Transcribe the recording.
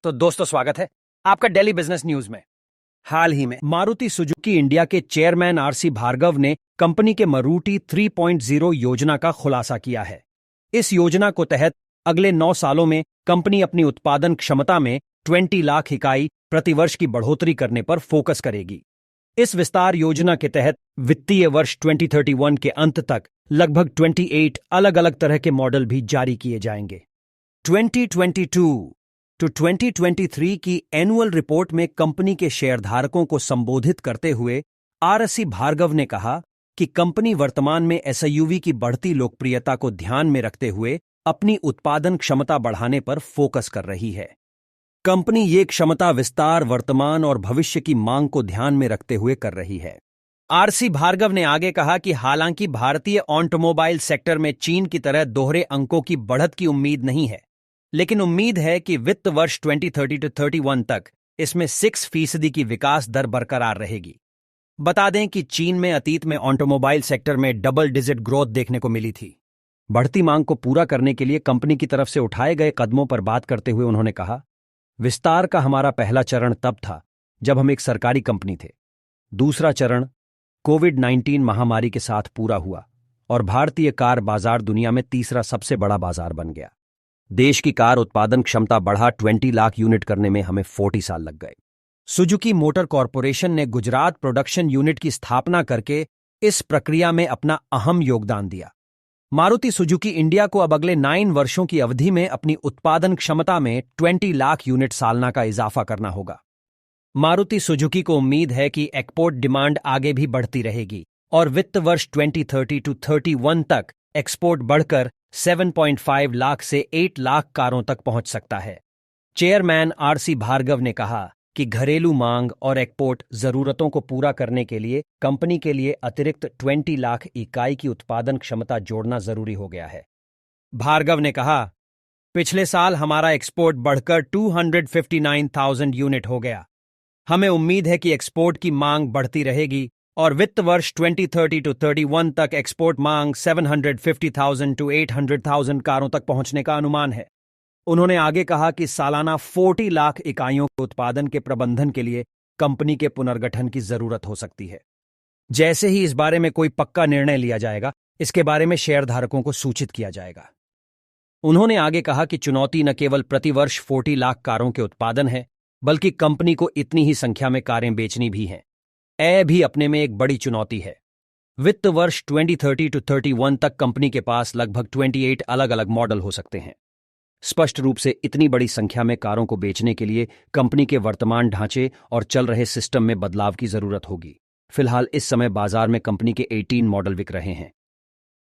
तो दोस्तों स्वागत है आपका डेली बिजनेस न्यूज में। हाल ही में मारुति सुजुकी इंडिया के चेयरमैन आरसी भार्गव ने कंपनी के मारुति 3.0 योजना का खुलासा किया है। इस योजना को तहत अगले 9 सालों में कंपनी अपनी उत्पादन क्षमता में 20 लाख इकाई प्रतिवर्ष की बढ़ोतरी करने पर फोकस करेगी। इस विस्तार योजना के तहत वित्तीय वर्ष 2031 के अंत तक लगभग 28 अलग अलग तरह के मॉडल भी जारी किए जाएंगे। 2022 to 2023 की एनुअल रिपोर्ट में कंपनी के शेयरधारकों को संबोधित करते हुए आरसी भार्गव ने कहा कि कंपनी वर्तमान में एसयूवी की बढ़ती लोकप्रियता को ध्यान में रखते हुए अपनी उत्पादन क्षमता बढ़ाने पर फोकस कर रही है। कंपनी ये क्षमता विस्तार वर्तमान और भविष्य की मांग को ध्यान में रखते हुए कर रही है। आरसी भार्गव ने आगे कहा कि हालांकि भारतीय ऑटोमोबाइल सेक्टर में चीन की तरह दोहरे अंकों की बढ़त की उम्मीद नहीं है, लेकिन उम्मीद है कि वित्त वर्ष 2030-31 तक इसमें 6% की विकास दर बरकरार रहेगी। बता दें कि चीन में अतीत में ऑटोमोबाइल सेक्टर में डबल डिजिट ग्रोथ देखने को मिली थी। बढ़ती मांग को पूरा करने के लिए कंपनी की तरफ से उठाए गए कदमों पर बात करते हुए उन्होंने कहा, विस्तार का हमारा पहला चरण तब था जब हम एक सरकारी कंपनी थे। दूसरा चरण कोविड-19 महामारी के साथ पूरा हुआ और भारतीय कार बाजार दुनिया में तीसरा सबसे बड़ा बाजार बन गया। देश की कार उत्पादन क्षमता बढ़ा 20 लाख यूनिट करने में हमें 40 साल लग गए। सुजुकी मोटर कॉरपोरेशन ने गुजरात प्रोडक्शन यूनिट की स्थापना करके इस प्रक्रिया में अपना अहम योगदान दिया। मारुति सुजुकी इंडिया को अब अगले 9 वर्षों की अवधि में अपनी उत्पादन क्षमता में 20 लाख यूनिट सालाना का इजाफा करना होगा। मारुति सुजुकी को उम्मीद है कि एक्सपोर्ट डिमांड आगे भी बढ़ती रहेगी और वित्त वर्ष 2030-31 तक एक्सपोर्ट बढ़कर 7.5 लाख से 8 लाख कारों तक पहुंच सकता है। चेयरमैन आरसी भार्गव ने कहा कि घरेलू मांग और एक्सपोर्ट जरूरतों को पूरा करने के लिए कंपनी के लिए अतिरिक्त 20 लाख इकाई की उत्पादन क्षमता जोड़ना जरूरी हो गया है। भार्गव ने कहा, पिछले साल हमारा एक्सपोर्ट बढ़कर 259,000 यूनिट हो गया। हमें उम्मीद है कि एक्सपोर्ट की मांग बढ़ती रहेगी और वित्त वर्ष 2030-31 तक एक्सपोर्ट मांग 750,000 to 800,000 कारों तक पहुंचने का अनुमान है। उन्होंने आगे कहा कि सालाना 40 लाख इकाइयों के उत्पादन के प्रबंधन के लिए कंपनी के पुनर्गठन की जरूरत हो सकती है। जैसे ही इस बारे में कोई पक्का निर्णय लिया जाएगा, इसके बारे में शेयरधारकों को सूचित किया जाएगा। उन्होंने आगे कहा कि चुनौती न केवल प्रतिवर्ष 40 लाख कारों के उत्पादन है, बल्कि कंपनी को इतनी ही संख्या में कारें बेचनी भी हैं। यह भी अपने में एक बड़ी चुनौती है। वित्त वर्ष 2030-31 तक कंपनी के पास लगभग 28 अलग अलग मॉडल हो सकते हैं। स्पष्ट रूप से इतनी बड़ी संख्या में कारों को बेचने के लिए कंपनी के वर्तमान ढांचे और चल रहे सिस्टम में बदलाव की जरूरत होगी। फिलहाल इस समय बाजार में कंपनी के 18 मॉडल बिक रहे हैं।